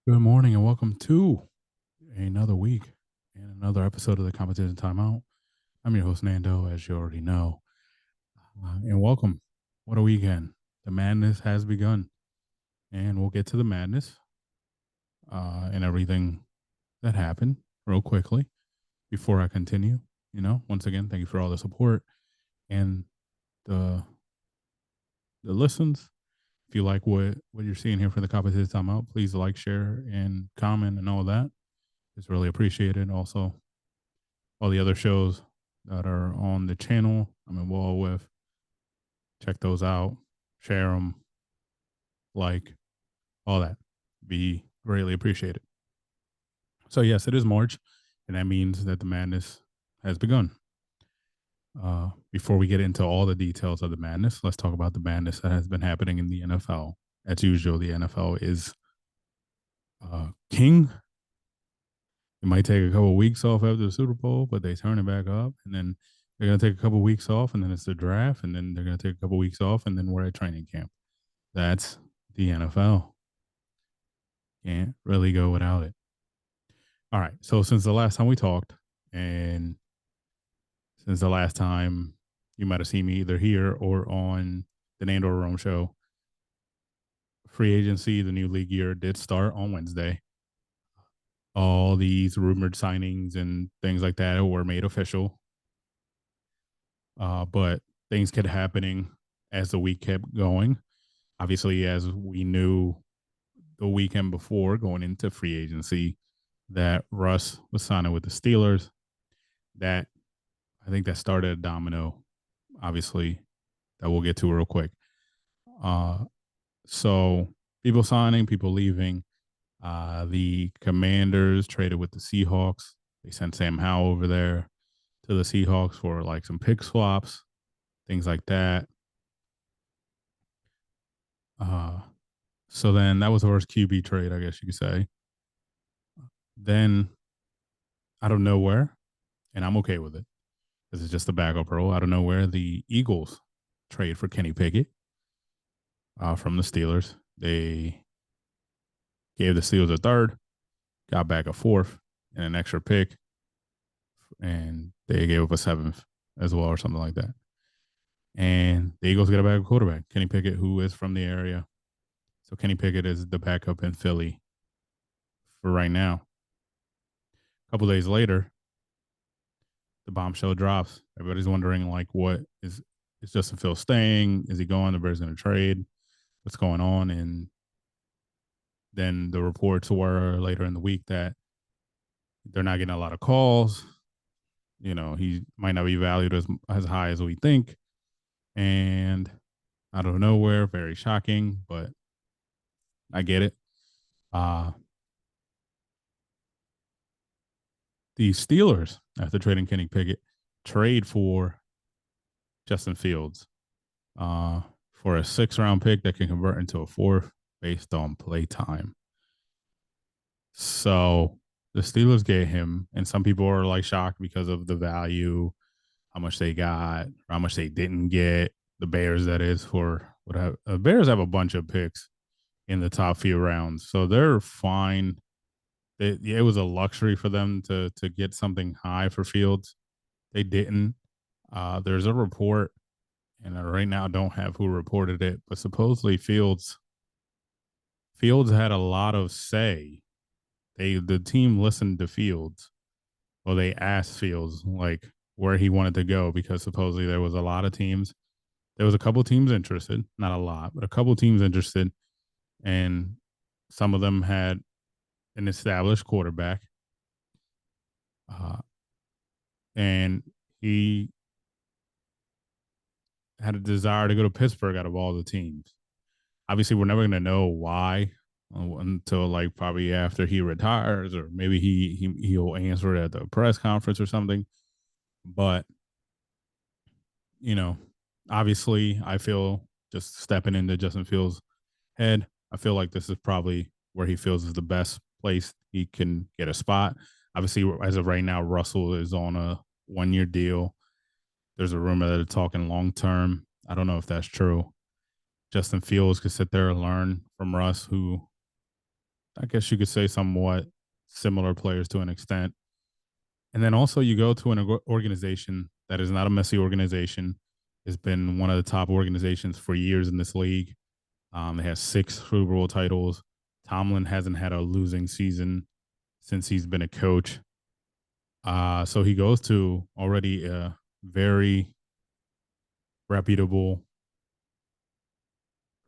Good morning and welcome to another week and another episode of the Competition Timeout. I'm your host, Nando, as you already know. And welcome. What a weekend. The madness has begun, and we'll get to the madness and everything that happened real quickly before I continue. Once again, thank you for all the support and the the listens. If you like what you're seeing here for the Competition Timeout, please like, share, and comment and all of that. It's really appreciated. Also, all the other shows that are on the channel I'm involved with. Check those out, share them, like all that. Be greatly appreciated. So, yes, it is March, and that means that the madness has begun. Before we get into all the details of the madness, let's talk about the madness that has been happening in the NFL. As usual, the NFL is king. It might take a couple of weeks off after the Super Bowl, but they turn it back up, and then they're going to take a couple of weeks off, and then it's the draft, and then they're going to take a couple of weeks off, and then we're at training camp. That's the NFL. Can't really go without it. All right. So since the last time we talked, and since the last time you might have seen me either here or on the Nando Rome show, free agency, the new league year did start on Wednesday. All these rumored signings and things like that were made official. But things kept happening as the week kept going. Obviously, as we knew the weekend before going into free agency, that Russ was signing with the Steelers. That I think that started a domino, obviously, that we'll get to real quick. So people signing, people leaving. The Commanders traded with the Seahawks. They sent Sam Howell over there to the Seahawks for like some pick swaps, things like that. Uh, so then that was the worst QB trade, I guess you could say. Then out of nowhere, and I'm okay with it because it's just a backup role. Out of nowhere, the Eagles trade for Kenny Pickett from the Steelers. They gave the Steelers a third, got back a fourth, and an extra pick, and they gave up a seventh as well, or something like that. And the Eagles get a backup quarterback, Kenny Pickett, who is from the area. So Kenny Pickett is the backup in Philly for right now. A couple days later, the bombshell drops. Everybody's wondering, like, what is Justin Fields staying? Is he going? The Bears going to trade? What's going on? And then the reports were later in the week that they're not getting a lot of calls. He might not be valued as high as we think. And out of nowhere, very shocking, but I get it. Uh, the Steelers, after trading Kenny Pickett, trade for Justin Fields for a 6th-round pick that can convert into a fourth based on play time. So the Steelers get him, and some people are like shocked because of the value, how much they got, or how much they didn't get. The Bears, that is, for whatever. The Bears have a bunch of picks in the top few rounds, so they're fine. It was a luxury for them to get something high for Fields. They didn't. There's a report, and I right now don't have who reported it, but supposedly Fields had a lot of say. The team listened to Fields. Well, they asked Fields like where he wanted to go because supposedly there was a lot of teams. There was a couple teams interested, not a lot, but a couple teams interested, and some of them had an established quarterback. Uh, and he had a desire to go to Pittsburgh out of all the teams. Obviously, we're never going to know why until like probably after he retires, or maybe he'll answer it at the press conference or something. But you know, obviously, I feel just stepping into Justin Fields' head, I feel like this is probably where he feels is the best place he can get a spot. Obviously, as of right now, Russell is on a 1-year deal. There's a rumor that they're talking long term. I don't know if that's true. Justin Fields could sit there and learn from Russ, who I guess you could say somewhat similar players to an extent. And then also you go to an organization that is not a messy organization. It's been one of the top organizations for years in this league. They have 6 Super Bowl titles. Tomlin hasn't had a losing season since he's been a coach. So he goes to already a very reputable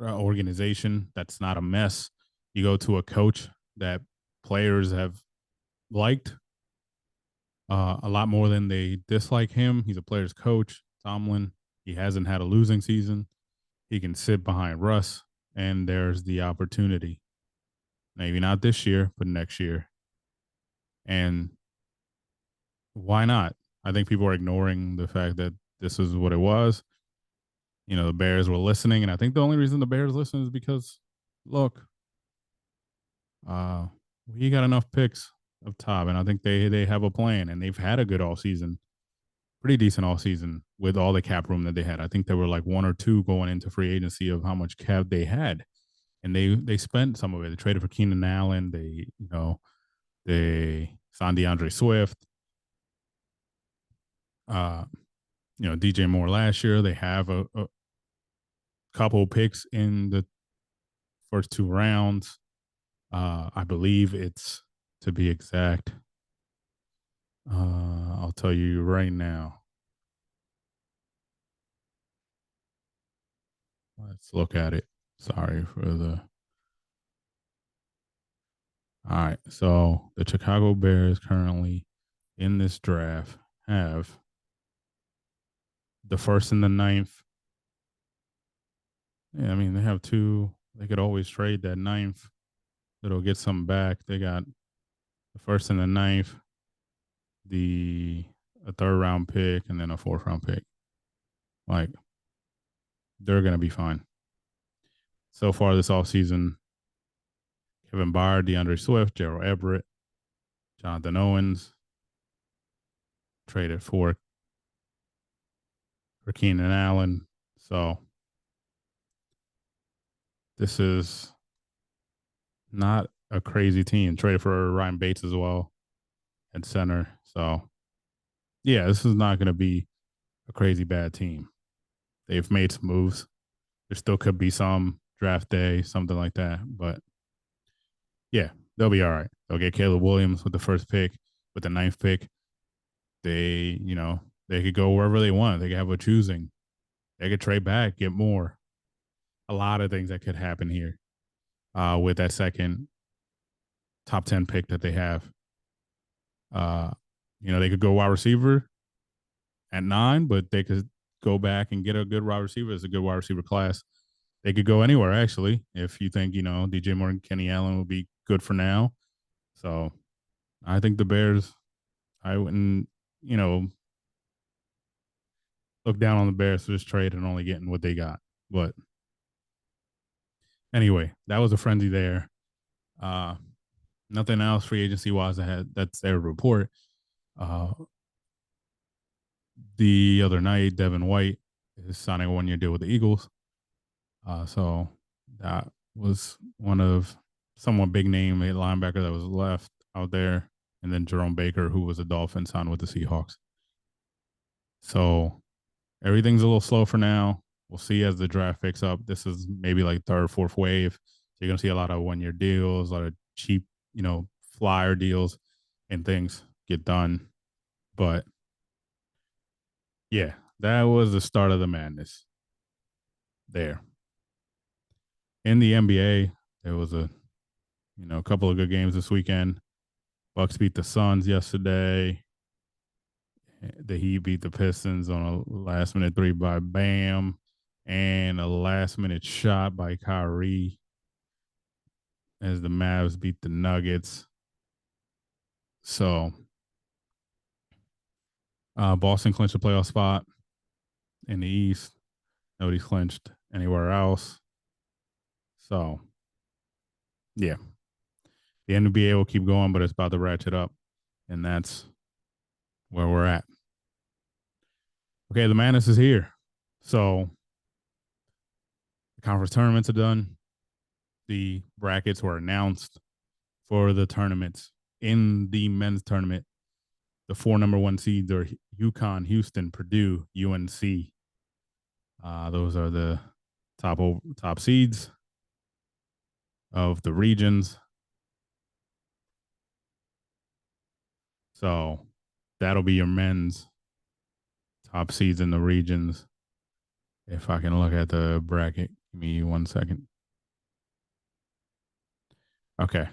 organization that's not a mess. You go to a coach that players have liked a lot more than they dislike him. He's a player's coach, Tomlin. He hasn't had a losing season. He can sit behind Russ, and there's the opportunity. Maybe not this year, but next year. And why not? I think people are ignoring the fact that this is what it was. You know, the Bears were listening, and I think the only reason the Bears listen is because, look, uh, we got enough picks up top, and I think they have a plan, and they've had a good all season, pretty decent all season with all the cap room that they had. I think there were like 1 or 2 going into free agency of how much cap they had, and they spent some of it. They traded for Keenan Allen. They signed DeAndre Swift. Uh, DJ Moore last year. They have a couple picks in the first 2 rounds. I believe it's, to be exact, I'll tell you right now. Let's look at it. Sorry for the. All right. So the Chicago Bears currently in this draft have the first and the ninth. Yeah, I mean, they have 2. They could always trade that ninth. It'll get some back. They got the first and the ninth, the a 3rd round pick, and then a 4th round pick. Like, they're gonna be fine. So far this offseason, Kevin Byard, DeAndre Swift, Gerald Everett, Jonathan Owens traded for Keenan Allen. So this is not a crazy team. Traded for Ryan Bates as well at center. So yeah, this is not going to be a crazy bad team. They've made some moves. There still could be some draft day, something like that. But yeah, they'll be all right. They'll get Caleb Williams with the first pick, with the 9th pick. They could go wherever they want. They could have a choosing. They could trade back, get more. A lot of things that could happen here with that second top 10 pick that they have. They could go wide receiver at 9, but they could go back and get a good wide receiver. It's a good wide receiver class. They could go anywhere, actually, if you think, DJ Moore and Kenny Allen will be good for now. So I think the Bears, I wouldn't, look down on the Bears for this trade and only getting what they got. But anyway, that was a frenzy there. Nothing else free agency wise that's their report. The other night, Devin White is signing a 1-year deal with the Eagles. So that was one of somewhat big name linebacker that was left out there. And then Jerome Baker, who was a Dolphin, signed with the Seahawks. So everything's a little slow for now. We'll see as the draft picks up. This is maybe like 3rd, 4th wave. So you're going to see a lot of 1-year deals, a lot of cheap, flyer deals and things get done. But yeah, that was the start of the madness there. In the NBA, there was a couple of good games this weekend. Bucks beat the Suns yesterday. The Heat beat the Pistons on a last-minute 3 by Bam and a last-minute shot by Kyrie as the Mavs beat the Nuggets. So Boston clinched a playoff spot in the East. Nobody's clinched anywhere else. So, yeah. The NBA will keep going, but it's about to ratchet up. And that's where we're at. Okay, the madness is here. So, the conference tournaments are done. The brackets were announced. for the tournaments. In the men's tournament, the 4 number 1 seeds are UConn, Houston, Purdue, UNC. Those are the top seeds of the regions. So that'll be your men's top seeds in the regions. If I can look at the bracket, give me 1 second. Okay.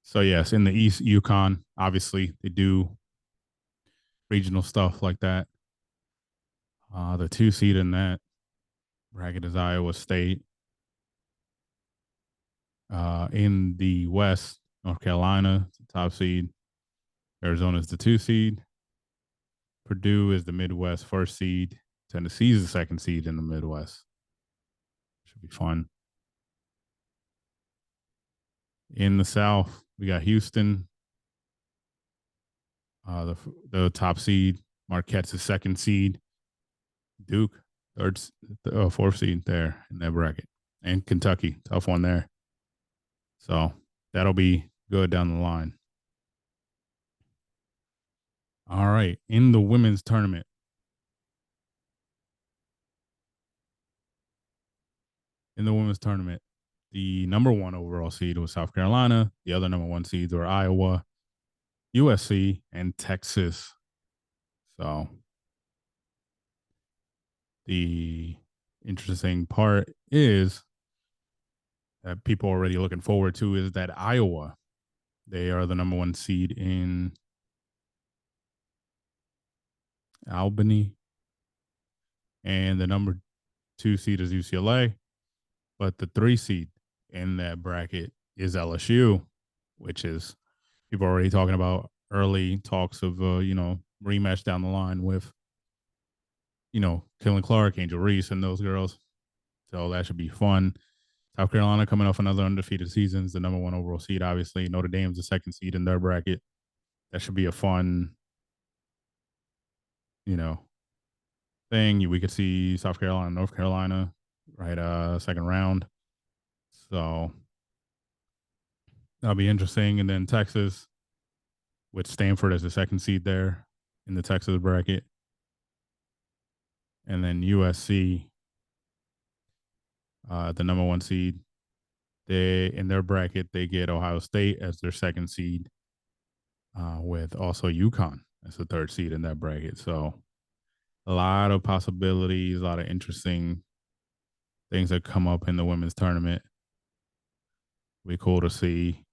So yes, in the East, UConn, obviously they do regional stuff like that. The 2 seed in that bracket is Iowa State. In the West, North Carolina, top seed. Arizona is the 2 seed. Purdue is the Midwest 1st seed. Tennessee is the 2nd seed in the Midwest. Should be fun. In the South, we got Houston, the top seed. Marquette's the 2nd seed. Duke, 4th seed there in that bracket. And Kentucky, tough one there. So that'll be good down the line. All right. In the women's tournament, the number 1 overall seed was South Carolina. The other number 1 seeds were Iowa, USC, and Texas. So the interesting part is that people are already looking forward to is that Iowa, they are the number 1 seed in Albany, and the number 2 seed is UCLA, but the 3 seed in that bracket is LSU, which is people are already talking about early talks of rematch down the line with Killen Clark, Angel Reese, and those girls. So that should be fun. South Carolina coming off another undefeated season is the number 1 overall seed. Obviously, Notre Dame's the 2nd seed in their bracket. That should be a fun, thing. We could see South Carolina, North Carolina, right? 2nd round. So that'll be interesting. And then Texas, with Stanford as the 2nd seed there in the Texas bracket. And then USC, the number 1 seed. In their bracket, they get Ohio State as their 2nd seed, with also UConn as the 3rd seed in that bracket. So a lot of possibilities, a lot of interesting things that come up in the women's tournament. Be cool to see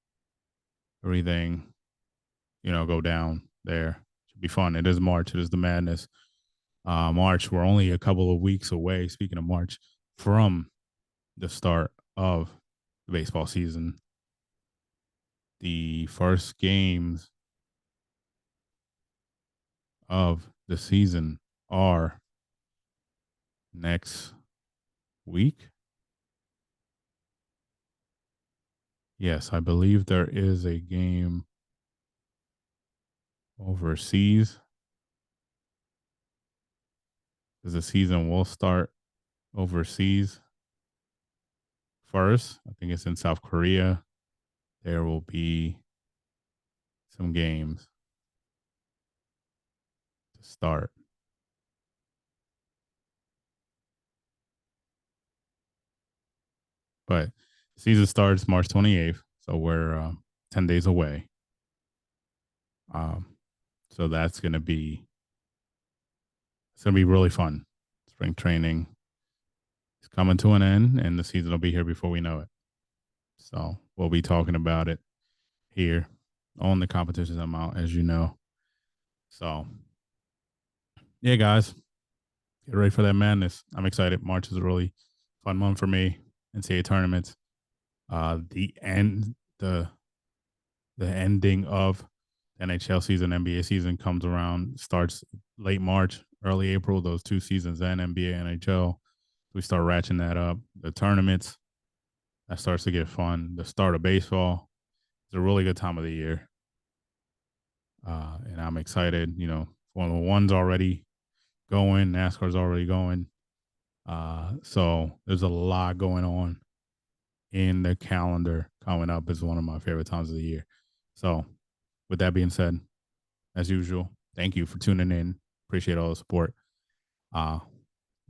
everything, go down there. Should be fun. It is March. It is the madness. March, we're only a couple of weeks away, speaking of March, from the start of the baseball season. The first games of the season are next week. Yes, I believe there is a game overseas, because the season will start overseas first. I think it's in South Korea. There will be some games to start. But the season starts March 28th, so we're 10 days away. So that's going to be really fun. Spring training is coming to an end, and the season will be here before we know it. So we'll be talking about it here on the competitions I'm out, as you know. So, yeah, guys, get ready for that madness. I'm excited. March is a really fun month for me. NCAA tournaments. The ending of NHL season, NBA season comes around, starts late March, early April. Those 2 seasons, then NBA, NHL. We start ratcheting that up. The tournaments, that starts to get fun. The start of baseball is a really good time of the year. And I'm excited. Formula One's already going. NASCAR's already going. So there's a lot going on in the calendar coming up is one of my favorite times of the year. So, with that being said, as usual, thank you for tuning in. Appreciate all the support. Uh,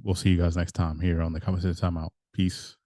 we'll see you guys next time here on the Conversation Timeout. Peace.